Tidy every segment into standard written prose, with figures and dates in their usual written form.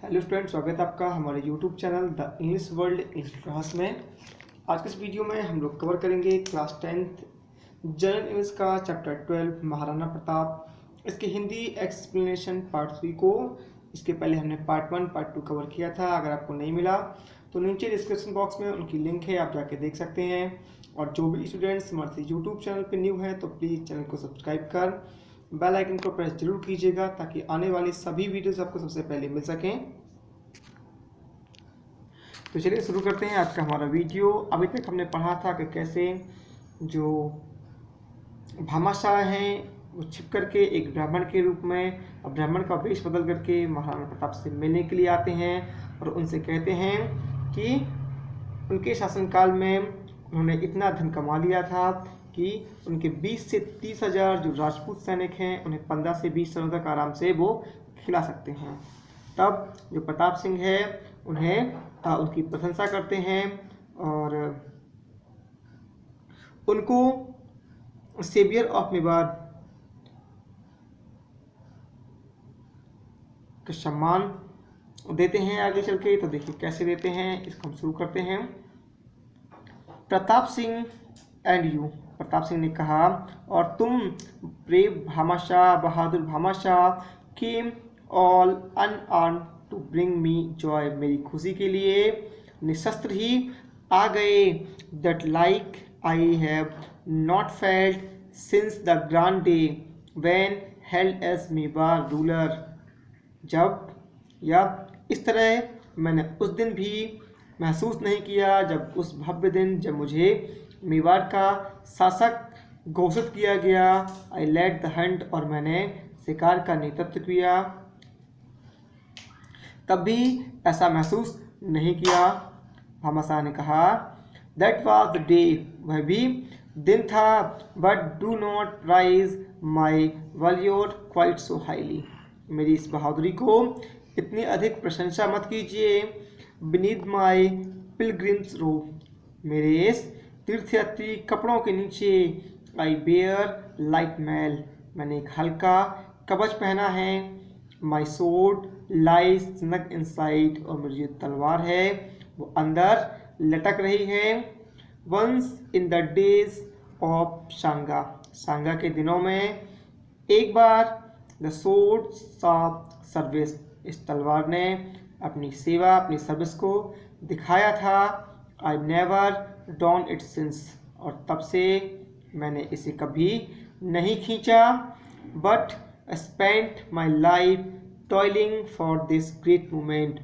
Hello student, स्वागत है आपका हमारे YouTube channel the English world English class में। आज के इस वीडियो में हम लोग कवर करेंगे क्लास 10th जनरल इंग्लिश का चैप्टर 12 महाराणा प्रताप। इसकी हिंदी एक्सप्लेनेशन पार्ट 3 को इसके पहले हमने पार्ट 1 पार्ट 2 कवर किया था। अगर आपको नहीं मिला तो नीचे डिस्क्रिप्शन बॉक्स में उनकी लिंक है, आप जाके देख सकते हैं। और जो भी स्टूडेंट्स हमारे यूट्यूब चैनल पर न्यू है तो प्लीज़ चैनल को सब्सक्राइब कर बेल आइकन को प्रेस जरूर कीजिएगा ताकि आने वाली सभी वीडियोस आपको सबसे पहले मिल सकें। तो चलिए शुरू करते हैं आज का हमारा वीडियो। अभी तक हमने पढ़ा था कि कैसे जो भामाशाह हैं वो छिप करके एक ब्राह्मण के रूप में ब्राह्मण का वेश बदल करके महाराणा प्रताप से मिलने के लिए आते हैं और उनसे कहते हैं कि उनके शासनकाल में उन्होंने इतना धन कमा लिया था कि उनके 20 से 30 हज़ार जो राजपूत सैनिक हैं उन्हें 15 से 20 सालों तक आराम से वो खिला सकते हैं। तब जो प्रताप सिंह है उन्हें उनकी प्रशंसा करते हैं और उनको सेवियर ऑफ मेवाड़ का सम्मान देते हैं। आगे चल के तो देखिए कैसे देते हैं, इसको हम शुरू करते हैं। प्रताप सिंह एंड यू, प्रताप सिंह ने कहा, और तुम ब्रेव भामाशाह, बहादुर Bhamashah, came all unarmed to bring me joy, मेरी खुशी के लिए निशस्त्र ही आ गए। That like I have not felt since the grand day when held as Mewar ruler, जब या इस तरह मैंने उस दिन भी महसूस नहीं किया जब उस भव्य दिन जब मुझे मेवाड़ का शासक घोषित किया गया। आई लेड द हंट, और मैंने शिकार का नेतृत्व किया, तब भी ऐसा महसूस नहीं किया। भामाशाह ने कहा, दैट वॉज द डे, वह भी दिन था, but do not raise my valour quite so highly, मेरी इस बहादुरी को इतनी अधिक प्रशंसा मत कीजिए। बीनीथ माई पिलग्रिम्स रोब, मेरे इस तीर्थयात्री कपड़ों के नीचे। आई बेयर लाइट मेल, मैंने एक हल्का कवच पहना है। माई सोर्ड लाइज स्नग इनसाइड, और मेरी जो तलवार है वो अंदर लटक रही है। Once in the days of Sanga, Sanga के दिनों में एक बार द सोर्ड ऑफ सर्विस, इस तलवार ने अपनी सेवा अपनी सर्विस को दिखाया था। I never don it since, और तब से मैंने इसे कभी नहीं खींचा। But spent my life toiling for this great moment,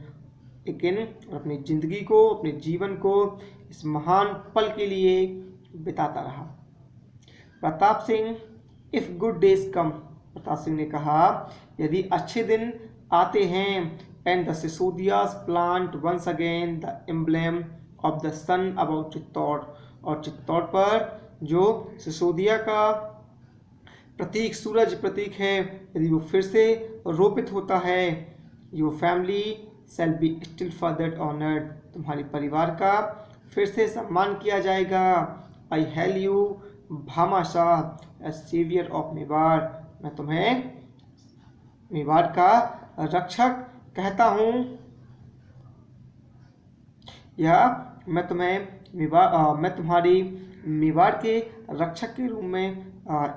लेकिन अपनी ज़िंदगी को अपने जीवन को इस महान पल के लिए बिताता रहा। Pratap Singh, if good days come, Pratap Singh ने कहा, यदि अच्छे दिन आते हैं, and the Sisodias plant once again the emblem of the sun about Chittor, और चित्तौड़ पर जो सिसोदिया का प्रतीक सूरज प्रतीक है यदि वो फिर से रोपित होता है, your family shall be still further honoured, तुम्हारे परिवार का फिर से सम्मान किया जाएगा। I hail you Bhamashah as saviour of Mewar, मैं तुम्हें मेवाड़ का रक्षक कहता हूँ, या मैं तुम्हारी मेवाड़ के रक्षक के रूप में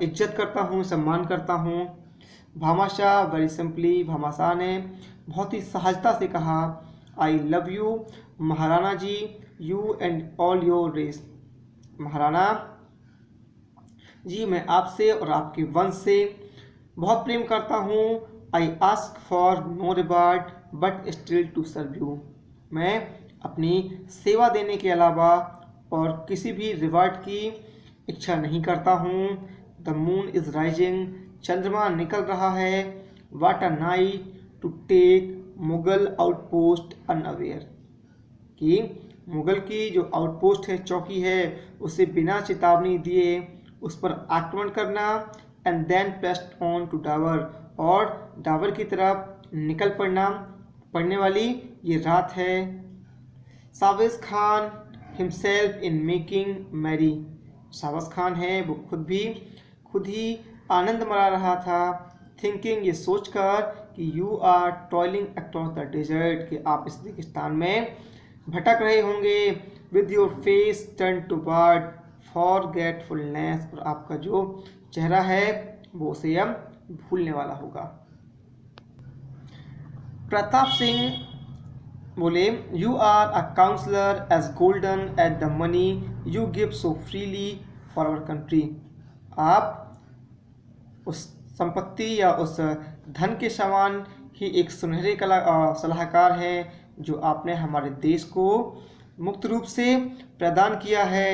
इज्जत करता हूँ, सम्मान करता हूँ। भामाशाह वेरी सिंपली, भामाशाह ने बहुत ही सहजता से कहा, I love you Maharana ji, you and all your race, Maharana ji मैं आपसे और आपके वंश से बहुत प्रेम करता हूँ। I ask for no reward but still to serve you, मैं अपनी सेवा देने के अलावा और किसी भी रिवार्ड की इच्छा नहीं करता हूँ। द मून इज़ राइजिंग, चंद्रमा निकल रहा है। What a night to take Mughal outpost unaware, कि मुगल की जो आउटपोस्ट है, चौकी है, उसे बिना चेतावनी दिए उस पर आक्रमण करना। And then pressed on to Dawar, और डावर की तरफ निकल पड़ने वाली ये रात है। Savis Khan himself in making merry, Savis Khan है वो खुद ही आनंद मना रहा था। थिंकिंग, ये सोचकर कि you are toiling across the desert, कि आप इस रेगिस्तान में भटक रहे होंगे, with your face turn toward forgetfulness, और आपका जो चेहरा है वो उसे अब भूलने वाला होगा। प्रताप सिंह बोले, you are a counsellor as golden at the money you give so freely for our country, आप उस संपत्ति या उस धन के समान ही एक सुनहरे सलाहकार हैं जो आपने हमारे देश को मुक्त रूप से प्रदान किया है।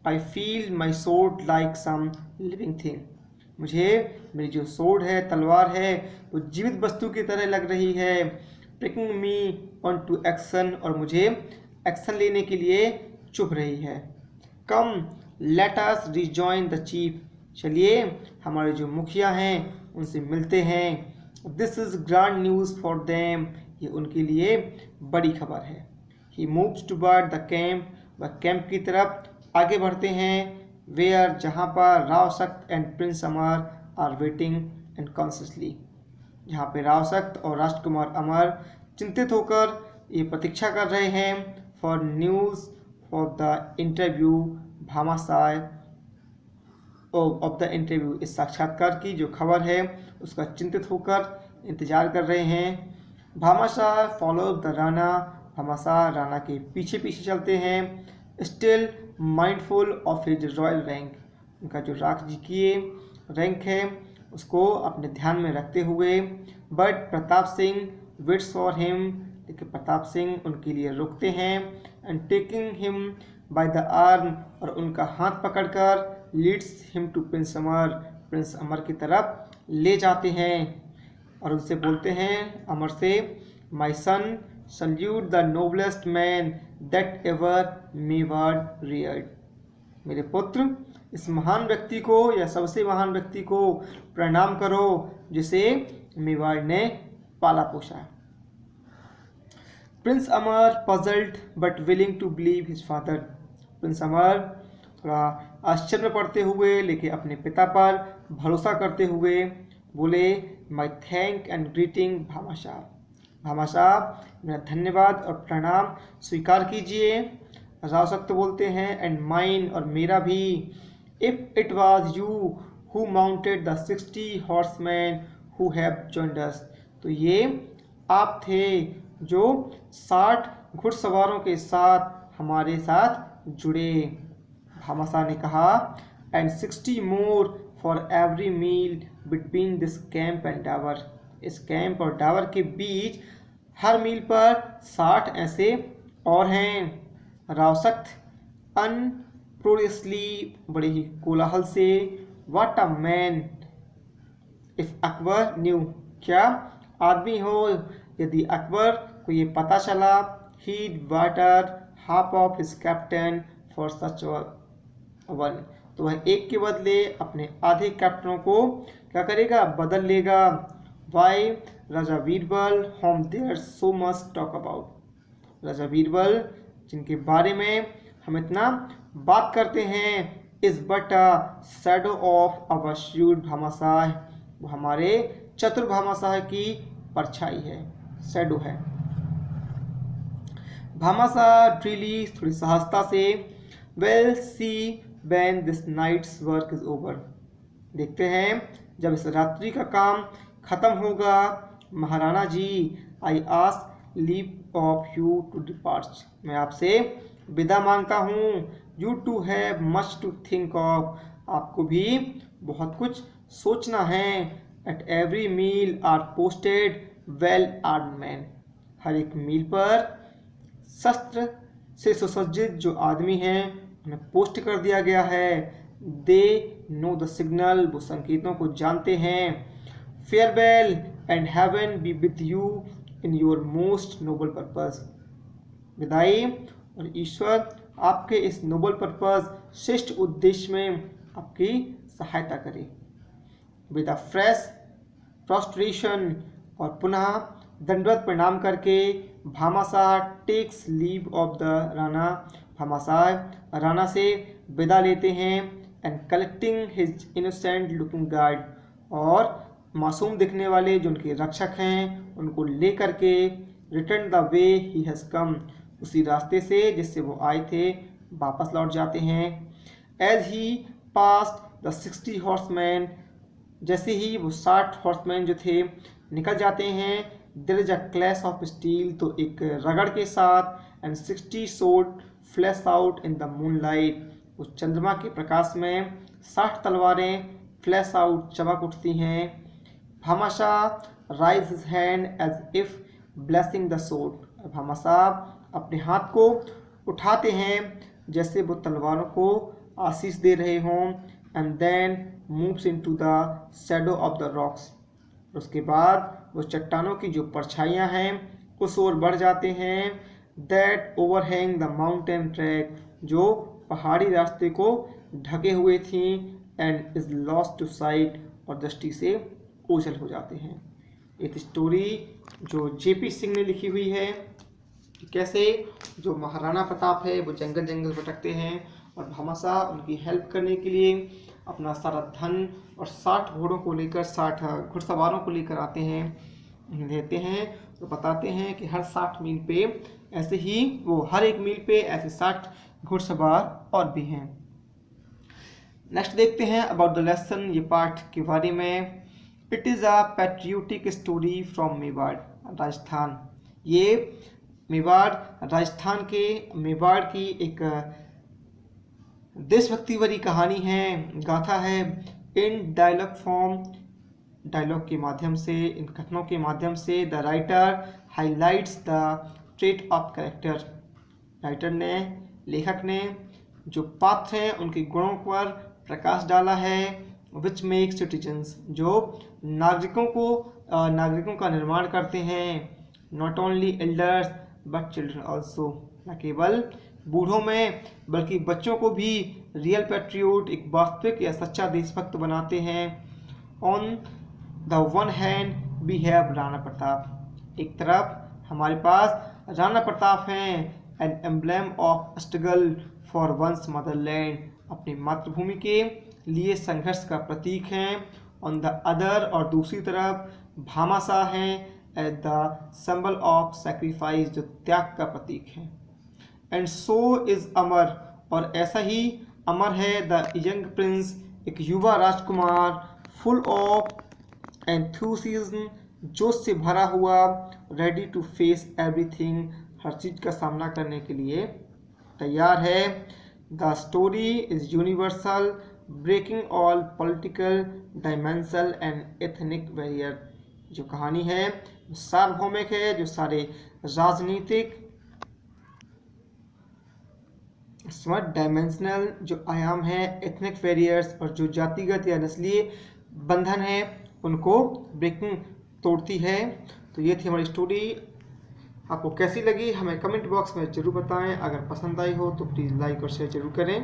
I feel my sword like some living thing, मुझे मेरी जो सोर्ड है, तलवार है, वो जीवित वस्तु की तरह लग रही है। Pricking me on to action, और मुझे एक्शन लेने के लिए चुभ रही है। Come let us rejoin the chief, चलिए हमारे जो मुखिया हैं उनसे मिलते हैं। This is grand news for them, ये उनके लिए बड़ी खबर है। He moves toward the camp, वह कैंप की तरफ आगे बढ़ते हैं। वेयर, जहाँ पर Rao Sakht and prince Amar are waiting and consciously, जहाँ पे राव सख्त और राजकुमार अमर चिंतित होकर ये प्रतीक्षा कर रहे हैं। For news for the interview Bhamashah of the interview, इस साक्षात्कार की जो खबर है उसका चिंतित होकर इंतजार कर रहे हैं। भामाशाह फॉलो द राणा, भामाशाह राणा के पीछे पीछे चलते हैं। Still mindful of his royal rank, उनका जो राजकीय रैंक है उसको अपने ध्यान में रखते हुए। But Pratap Singh waits for him, लेकिन प्रताप सिंह उनके लिए रुकते हैं। And taking him by the arm, और उनका हाथ पकड़कर leads him to prince Amar, prince Amar की तरफ ले जाते हैं और उनसे बोलते हैं अमर से, my son salute the noblest man that ever Mewar reared, मेरे पुत्र इस महान व्यक्ति को या सबसे महान व्यक्ति को प्रणाम करो जिसे मेवाड़ ने पाला पोसा। Prince Amar puzzled but willing to believe his father, prince Amar थोड़ा आश्चर्य में पड़ते हुए लेकिन अपने पिता पर भरोसा करते हुए बोले, my thank and greeting Bhamashah, Bhamashah मेरा धन्यवाद और प्रणाम स्वीकार कीजिए। राव सख्त बोलते हैं एंड माइन, और मेरा भी। If it was you who mounted the 60 horseman who have joined us, तो ये आप थे जो 60 घुड़सवारों के साथ हमारे साथ जुड़े। भामाशाह ने कहा, and 60 more for every mile between this camp and Dawar, इस कैंप और डावर के बीच हर मील पर 60 ऐसे और हैं। राव सख्त अनप्रोडियसली, बड़े ही कोलाहल से, what a man if Akbar new, क्या आदमी हो यदि अकबर को ये पता चला। he'd water half of his captain for such one, तो वह एक के बदले अपने आधे कैप्टनों को क्या करेगा, बदल लेगा। Why Raja Birbal whom there so much talk about, Raja Birbal जिनके बारे में हम इतना बात करते हैं, is but a shadow of our shrewd Bhamashah, वो हमारे चतुर भामाशाह की परछाई है, शैडो है। भामाशाह ड्रिली थोड़ी सहजता से, well see when this night's work is over, देखते हैं जब इस रात्रि का काम खत्म होगा। Maharana ji, I ask leave of you to depart, मैं आपसे विदा मांगता हूँ। You too have much to think of, आपको भी बहुत कुछ सोचना है। At every mile are posted well armed men, हर एक मील पर शस्त्र से सुसज्जित जो आदमी हैं उन्हें पोस्ट कर दिया गया है। दे नो द सिग्नल, वो संकेतों को जानते हैं। Farewell and heaven be with you in your most noble purpose, विदाई और ईश्वर आपके इस नोबल पर्पस, श्रेष्ठ उद्देश्य में आपकी सहायता करे। विद अ फ्रेश प्रोस्ट्रेशन, और पुनः दंडवत प्रणाम करके Bhamashah takes leave of the Rana, Bhamashah Rana से विदा लेते हैं। And collecting his innocent looking guard, और मासूम दिखने वाले जो उनके रक्षक हैं उनको लेकर के return the way he has come, उसी रास्ते से जिससे वो आए थे वापस लौट जाते हैं। As he passed the 60 horsemen, जैसे ही वो 60 हॉर्समैन जो थे निकल जाते हैं, there is a clash of steel, तो एक रगड़ के साथ, and 60 sword flash out in the moonlight, उस चंद्रमा के प्रकाश में 60 तलवारें फ्लैश आउट चमक उठती हैं। Bhamashah raise his hand as if blessing the sword, Bhamashah अपने हाथ को उठाते हैं जैसे वो तलवारों को आशीष दे रहे हों। And then moves into the shadow of the rocks, उसके बाद वो चट्टानों की जो परछाइयाँ हैं उस ओर बढ़ जाते हैं। That overhang the mountain track, जो पहाड़ी रास्ते को ढके हुए थी, and is lost to sight, और दृष्टि से ओझल हो जाते हैं। एक स्टोरी जो जेपी सिंह ने लिखी हुई है, कैसे जो महाराणा प्रताप है वो जंगल जंगल भटकते हैं और भामाशाह उनकी हेल्प करने के लिए अपना सारा धन और 60 घोड़ों को लेकर, 60 घुड़सवारों को लेकर आते हैं, देते हैं, तो बताते हैं कि हर 60 मील पे ऐसे ही वो हर एक मील पे ऐसे 60 घुड़सवार और भी हैं। नेक्स्ट देखते हैं अबाउट द लेसन, ये पाठ के बारे में। It is a patriotic story from Mewar, Rajasthan. ये मेवाड़ राजस्थान के मेवाड़ की एक देशभक्ति भरी कहानी है, गाथा है। इन डायलॉग फॉर्म, डायलॉग के माध्यम से, इन कथनों के माध्यम से the writer highlights the trait of character, writer ने, लेखक ने जो पात्र हैं उनके गुणों पर प्रकाश डाला है। विच मेक सिटीजन्स, जो नागरिकों का निर्माण करते हैं। Not only elders but children also, न केवल बूढ़ों में बल्कि बच्चों को भी रियल पैट्रियोट, एक वास्तविक या सच्चा देशभक्त बनाते हैं। On the one hand we have Rana Pratap, एक तरफ हमारे पास राणा प्रताप हैं, an emblem of struggle for one's motherland, अपनी मातृभूमि के लिए संघर्ष का प्रतीक हैं। ऑन द अदर, और दूसरी तरफ भामाशाह हैं as the symbol of sacrifice, जो त्याग का प्रतीक है। एंड सो इज अमर, और ऐसा ही अमर है द यंग प्रिंस, एक युवा राजकुमार, फुल ऑफ एंथुसिज्म, जोश से भरा हुआ, रेडी टू फेस एवरीथिंग, हर चीज का सामना करने के लिए तैयार है। The story is universal, breaking all political dimension and ethnic barrier, जो कहानी है सार्वभौमिक है, जो सारे राजनीतिक डायमेंशनल जो आयाम है, एथनिक बैरियर्स, और जो जातिगत या नस्लीय बंधन है उनको ब्रेकिंग तोड़ती है। तो ये थी हमारी स्टोरी। आपको कैसी लगी हमें कमेंट बॉक्स में ज़रूर बताएं। अगर पसंद आई हो तो प्लीज़ लाइक और शेयर ज़रूर करें।